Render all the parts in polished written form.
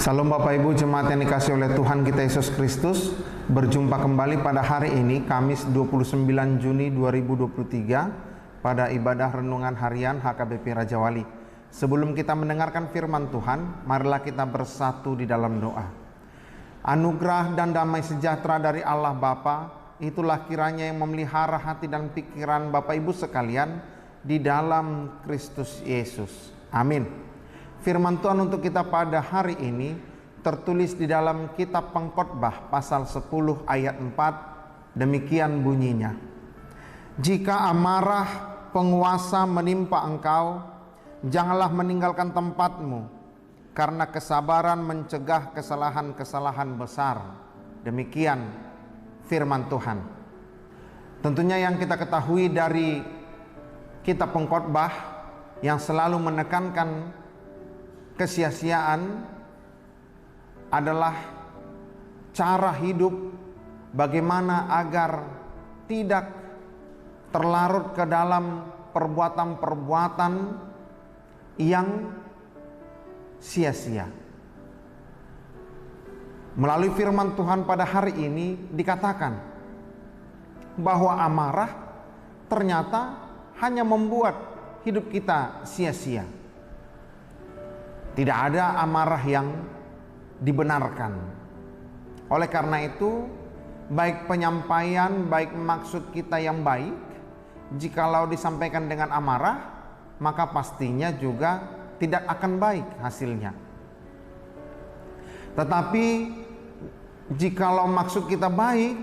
Salam Bapak Ibu jemaat yang dikasihi oleh Tuhan kita Yesus Kristus. Berjumpa kembali pada hari ini, Kamis 29 Juni 2023, pada ibadah renungan harian HKBP Raja Wali. Sebelum kita mendengarkan firman Tuhan, marilah kita bersatu di dalam doa. Anugerah dan damai sejahtera dari Allah Bapa, itulah kiranya yang memelihara hati dan pikiran Bapak Ibu sekalian di dalam Kristus Yesus. Amin. Firman Tuhan untuk kita pada hari ini tertulis di dalam kitab Pengkhotbah pasal 10 ayat 4, demikian bunyinya. Jika amarah penguasa menimpa engkau, janganlah meninggalkan tempatmu, karena kesabaran mencegah kesalahan-kesalahan besar. Demikian firman Tuhan. Tentunya yang kita ketahui dari kitab Pengkhotbah yang selalu menekankan kesia-siaan adalah cara hidup bagaimana agar tidak terlarut ke dalam perbuatan-perbuatan yang sia-sia. Melalui firman Tuhan pada hari ini dikatakan bahwa amarah ternyata hanya membuat hidup kita sia-sia. Tidak ada amarah yang dibenarkan. Oleh karena itu, baik penyampaian, baik maksud kita yang baik, jikalau disampaikan dengan amarah, maka pastinya juga tidak akan baik hasilnya. Tetapi jikalau maksud kita baik,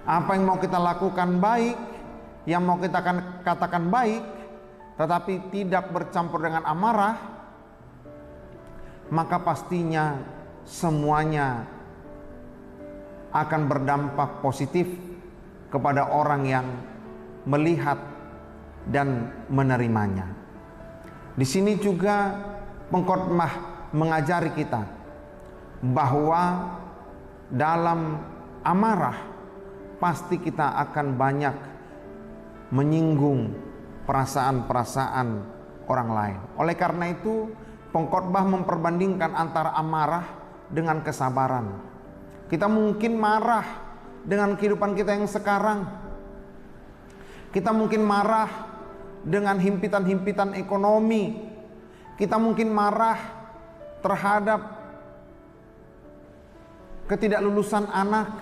apa yang mau kita lakukan baik, yang mau kita katakan baik, tetapi tidak bercampur dengan amarah, maka pastinya semuanya akan berdampak positif kepada orang yang melihat dan menerimanya. Di sini juga Pengkhotbah mengajari kita bahwa dalam amarah pasti kita akan banyak menyinggung perasaan-perasaan orang lain. Oleh karena itu, Pengkhotbah memperbandingkan antara amarah dengan kesabaran. Kita mungkin marah dengan kehidupan kita yang sekarang. Kita mungkin marah dengan himpitan-himpitan ekonomi. Kita mungkin marah terhadap ketidaklulusan anak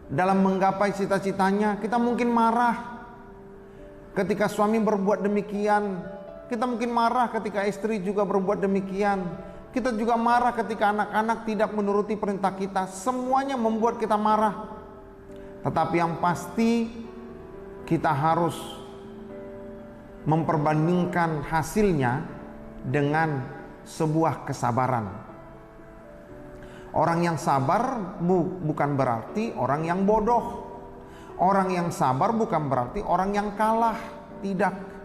dalam menggapai cita-citanya. Kita mungkin marah ketika suami berbuat demikian. Kita mungkin marah ketika istri juga berbuat demikian. Kita juga marah ketika anak-anak tidak menuruti perintah kita. Semuanya membuat kita marah. Tetapi yang pasti kita harus memperbandingkan hasilnya dengan sebuah kesabaran. Orang yang sabar bukan berarti orang yang bodoh. Orang yang sabar bukan berarti orang yang kalah. Tidak.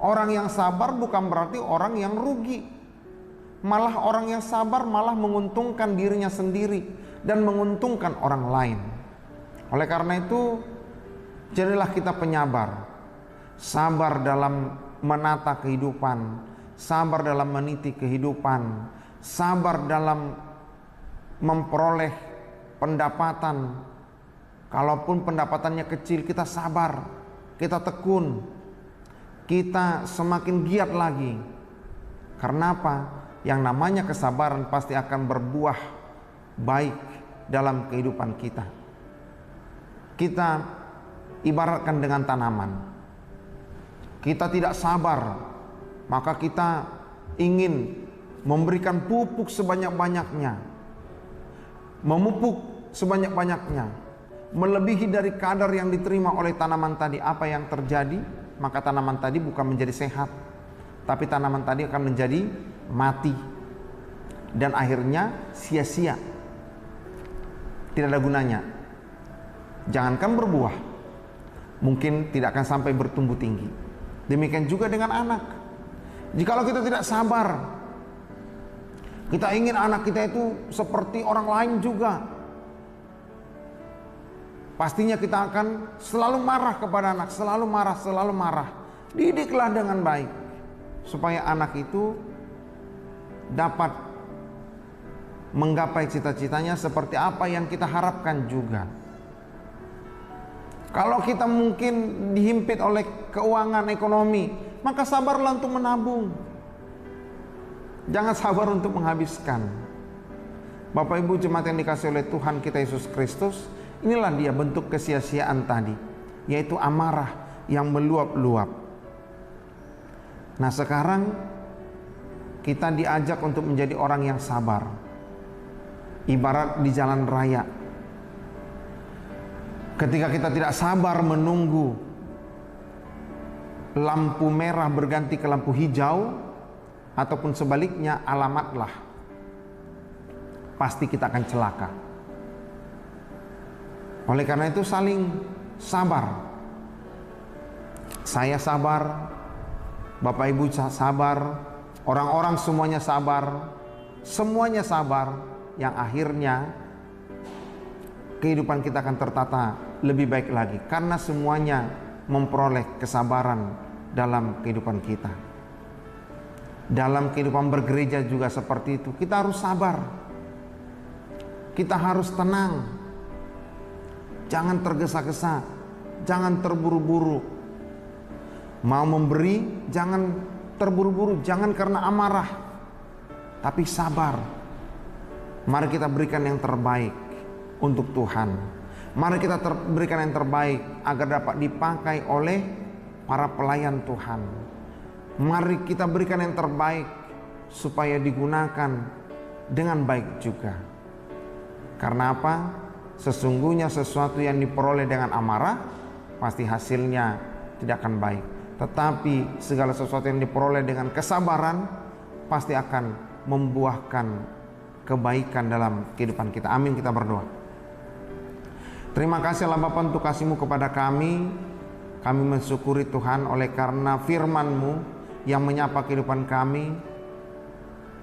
Orang yang sabar bukan berarti orang yang rugi. Malah orang yang sabar malah menguntungkan dirinya sendiri dan menguntungkan orang lain. Oleh karena itu, jadilah kita penyabar. Sabar dalam menata kehidupan, sabar dalam meniti kehidupan, sabar dalam memperoleh pendapatan. Kalaupun pendapatannya kecil, kita sabar, kita tekun, kita semakin giat lagi. Karena apa? Yang namanya kesabaran pasti akan berbuah baik dalam kehidupan kita. Kita ibaratkan dengan tanaman. Kita tidak sabar, maka kita ingin memberikan pupuk sebanyak-banyaknya, memupuk sebanyak-banyaknya, melebihi dari kadar yang diterima oleh tanaman tadi. Apa yang terjadi? Maka tanaman tadi bukan menjadi sehat, tapi tanaman tadi akan menjadi mati dan akhirnya sia-sia, tidak ada gunanya. Jangankan berbuah, mungkin tidak akan sampai bertumbuh tinggi. Demikian juga dengan anak. Jikalau kita tidak sabar, kita ingin anak kita itu seperti orang lain juga, pastinya kita akan selalu marah kepada anak, selalu marah. Didiklah dengan baik supaya anak itu dapat menggapai cita-citanya seperti apa yang kita harapkan juga. Kalau kita mungkin dihimpit oleh keuangan ekonomi, maka sabarlah untuk menabung. Jangan sabar untuk menghabiskan. Bapak Ibu jemaat yang dikasihi oleh Tuhan kita Yesus Kristus, inilah dia bentuk kesia-siaan tadi, yaitu amarah yang meluap-luap. Nah sekarang kita diajak untuk menjadi orang yang sabar. Ibarat di jalan raya, ketika kita tidak sabar menunggu lampu merah berganti ke lampu hijau, ataupun sebaliknya, alamatlah, pasti kita akan celaka. Oleh karena itu saling sabar. Saya sabar, Bapak Ibu sabar, orang-orang semuanya sabar, semuanya sabar, yang akhirnya kehidupan kita akan tertata lebih baik lagi, karena semuanya memperoleh kesabaran dalam kehidupan kita. Dalam kehidupan bergereja juga seperti itu. Kita harus sabar, kita harus tenang, jangan tergesa-gesa, jangan terburu-buru. Mau memberi jangan terburu-buru, jangan karena amarah, tapi sabar. Mari kita berikan yang terbaik untuk Tuhan. Mari kita berikan yang terbaik agar dapat dipakai oleh para pelayan Tuhan. Mari kita berikan yang terbaik supaya digunakan dengan baik juga. Karena apa? Sesungguhnya sesuatu yang diperoleh dengan amarah pasti hasilnya tidak akan baik. Tetapi segala sesuatu yang diperoleh dengan kesabaran pasti akan membuahkan kebaikan dalam kehidupan kita. Amin, kita berdoa. Terima kasih Allah Bapa untuk kasih-Mu kepada kami. Kami mensyukuri Tuhan oleh karena firman-Mu yang menyapa kehidupan kami,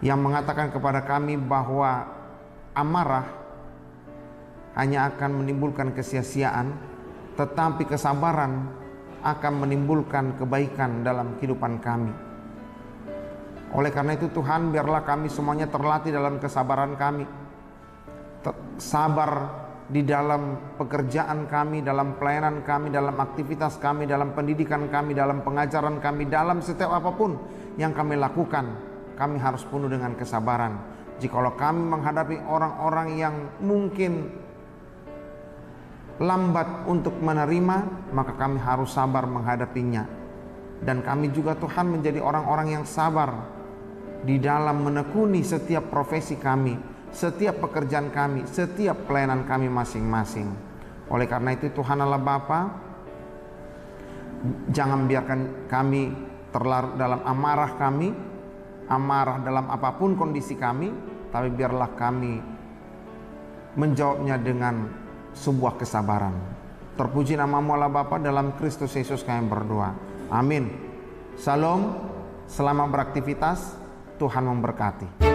yang mengatakan kepada kami bahwa amarah hanya akan menimbulkan kesia-siaan, tetapi kesabaran akan menimbulkan kebaikan dalam kehidupan kami. Oleh karena itu Tuhan, biarlah kami semuanya terlatih dalam kesabaran kami. Sabar di dalam pekerjaan kami, dalam pelayanan kami, dalam aktivitas kami, dalam pendidikan kami, dalam pengajaran kami, dalam setiap apapun yang kami lakukan, kami harus penuh dengan kesabaran. Jikalau kami menghadapi orang-orang yang mungkin lambat untuk menerima, maka kami harus sabar menghadapinya. Dan kami juga Tuhan menjadi orang-orang yang sabar di dalam menekuni setiap profesi kami, setiap pekerjaan kami, setiap pelayanan kami masing-masing. Oleh karena itu Tuhan Allah Bapa, jangan biarkan kami terlarut dalam amarah kami, amarah dalam apapun kondisi kami, tapi biarlah kami menjawabnya dengan sebuah kesabaran. Terpuji nama-Mu Allah Bapa, dalam Kristus Yesus kami berdoa. Amin. Salam, selamat beraktivitas. Tuhan memberkati.